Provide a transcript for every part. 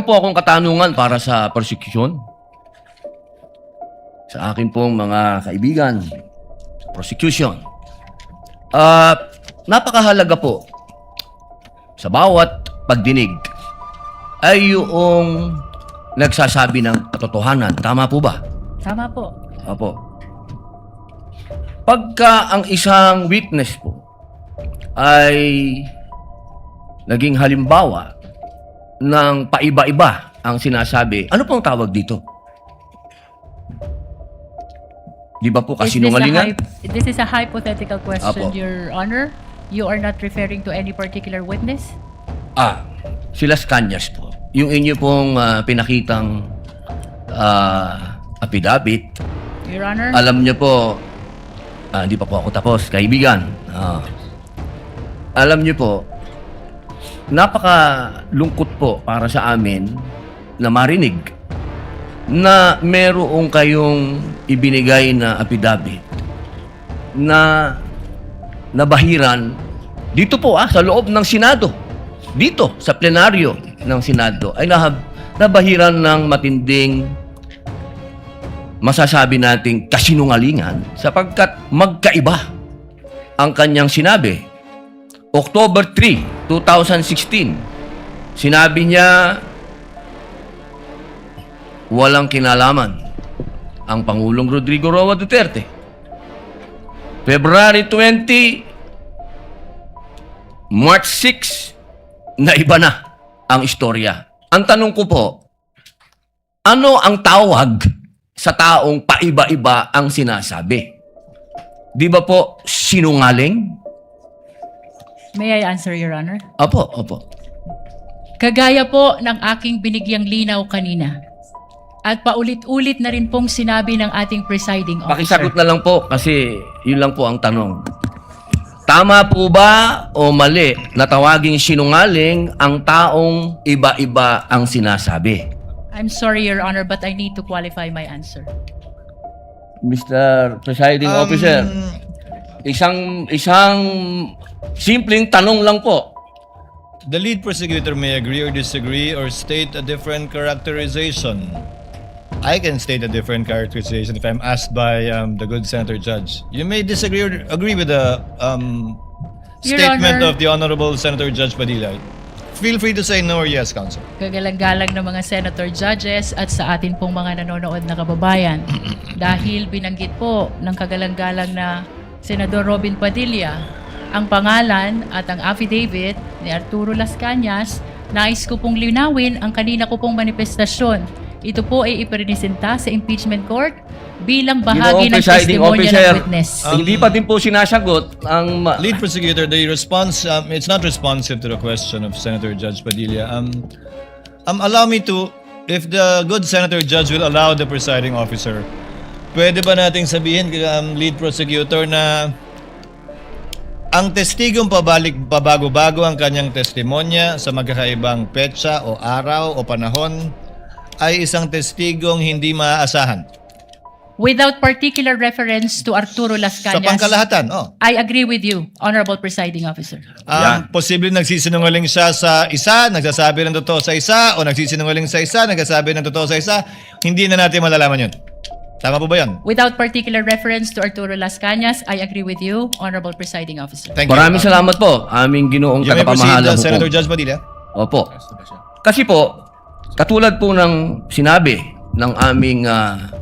Meron po akong katanungan para sa prosecution. Sa akin pong mga kaibigan, prosecution. Napakahalaga po sa bawat pagdinig ay yung nagsasabi ng katotohanan. Tama po ba? Tama po. Opo. Pagka ang isang witness po ay naging halimbawa ng paiba-iba ang sinasabi, ano pong tawag dito? Di ba po kasinungalingan? This is a hypothetical question, Apo. Your Honor. You are not referring to any particular witness? Si Las Cañas po. Yung inyo pong pinakitang affidavit, Your Honor? alam niyo po, hindi pa po ako tapos, kaibigan. Alam niyo po, napakalungkot po para sa amin na marinig na merong kayong ibinigay na affidavit na nabahiran dito po sa loob ng Senado. Dito, sa plenaryo ng Senado ay nabahiran ng matinding masasabi nating kasinungalingan sapagkat magkaiba ang kanyang sinabi. October 3, 2016, sinabi niya walang kinalaman ang Pangulong Rodrigo Roa Duterte. February 20, March 6, na iba na ang istorya. Ang tanong ko po, ano ang tawag sa taong paiba-iba ang sinasabi? Di ba po sinungaling? May I answer, Your Honor? Opo. Kagaya po ng aking binigyang linaw kanina at paulit-ulit na rin pong sinabi ng ating presiding officer. Pakisagot na lang po kasi yun lang po ang tanong. Tama po ba o mali na tawaging sinungaling ang taong iba-iba ang sinasabi? I'm sorry, Your Honor, but I need to qualify my answer. Mr. Presiding Officer, isang simpleng tanong lang po. The lead prosecutor may agree or disagree or state a different characterization. I can state a different characterization if I'm asked by the good Senator Judge. You may disagree or agree with the Your statement Honor. of the Honorable Senator Judge Padilla. Feel free to say no or yes, Counsel. Kagalang-galang ng mga senator judges at sa atin pong mga nanonood na kababayan. Dahil binanggit po ng kagalang-galang na Senador Robin Padilla ang pangalan at ang affidavit ni Arturo Las Cañas, nais ko pong linawin ang kanina ko pong manifestasyon. Ito po ay ipresenta sa impeachment court bilang bahagi ng Presiding testimonya Officer, ng witness. hindi pa din po sinasagot ang Lead prosecutor, the response, it's not responsive to the question of Senator Judge Padilla. Allow me to, if the good Senator Judge will allow the presiding officer, pwede ba nating sabihin, lead prosecutor, na ang testigong pabago-bago ang kanyang testimonya sa magkakaibang petsa o araw o panahon ay isang testigong hindi maaasahan? Without particular reference to Arturo Las Sa Cañas, pangkalahatan, I agree with you, Honorable Presiding Officer. Posible nagsisinungaling siya sa isa, nagsasabi ng totoo sa isa, o nagsisinungaling sa isa, nagsasabi ng totoo sa isa, hindi na natin malalaman yun. Tama po ba yan? Without particular reference to Arturo Las Cañas, I agree with you, Honorable Presiding Officer. Thank you. Maraming salamat po, aming ginoong You may proceed, tagapamahalang Senator hukom. Judge Padilla. Opo. Kasi po, katulad po ng sinabi ng aming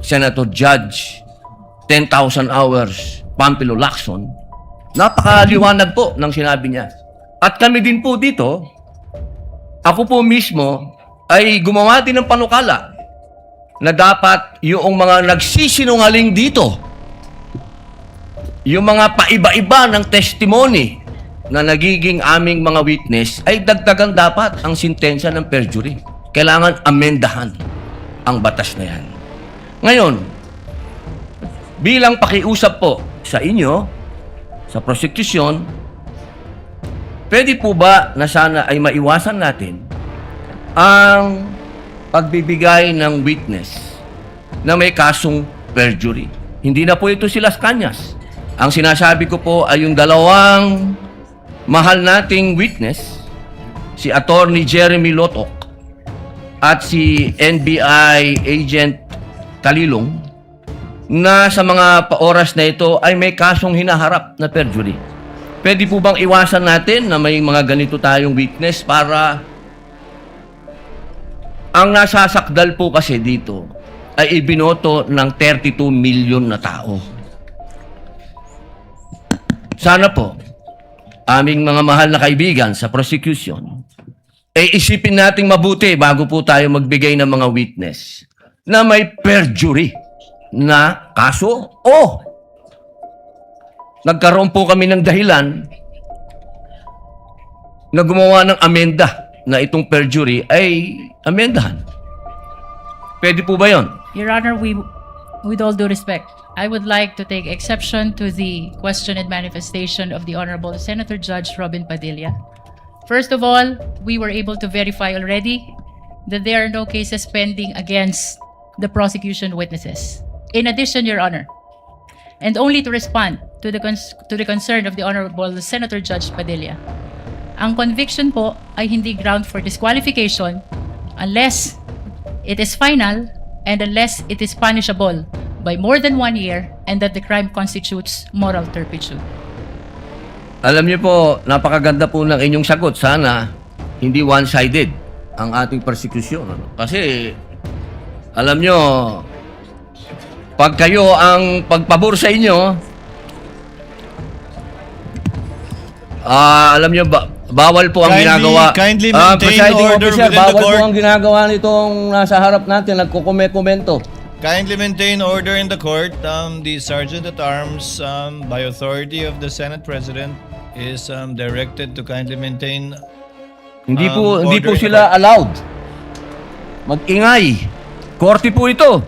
Senator Judge 10,000 hours Pampilo Lacson, napakaliwanag po ng sinabi niya. At kami din po dito, ako po mismo ay gumawa din ng panukala na dapat yung mga nagsisinungaling dito, yung mga paiba-iba ng testimony na nagiging aming mga witness, ay dagdagan dapat ang sintensya ng perjury. Kailangan amendahan ang batas na yan. Ngayon, bilang pakiusap po sa inyo, sa prosecution, pwede po ba na sana ay maiwasan natin ang pagbibigay ng witness na may kasong perjury? Hindi na po ito si Las Cañas. Ang sinasabi ko po ay yung dalawang mahal nating witness, si Attorney Jeremy Lotok at si NBI Agent Talilong na sa mga oras na ito ay may kasong hinaharap na perjury. Pwede po bang iwasan natin na may mga ganito tayong witness para ang nasasakdal po kasi dito ay ibinoto ng 32 million na tao. Sana po, aming mga mahal na kaibigan sa prosecution, isipin nating mabuti bago po tayo magbigay ng mga witness na may perjury na kaso o nagkaroon po kami ng dahilan na gumawa ng amenda na itong perjury ay amendahan. Pwede po ba yon? Your Honor, with all due respect, I would like to take exception to the question and manifestation of the Honorable Senator Judge Robin Padilla. First of all, we were able to verify already that there are no cases pending against the prosecution witnesses. In addition, Your Honor, and only to respond to the concern of the Honorable Senator Judge Padilla, ang conviction po ay hindi ground for disqualification unless it is final and unless it is punishable by more than 1 year and that the crime constitutes moral turpitude. Alam niyo po, napakaganda po ng inyong sagot. Sana hindi one-sided ang ating persecution. Ano? Kasi, alam niyo, pag kayo ang pagpabor sa inyo, alam niyo, bawal po ang ginagawa. Kindly maintain Presiding order officer, within the bawal po court. ang ginagawa nitong nasa harap natin, nagkukomento. Kindly maintain order in the court. The Sergeant at Arms, by authority of the Senate President, is directed to kindly maintain. Hindi order po in the sila allowed. Mag-ingay. Korte po ito.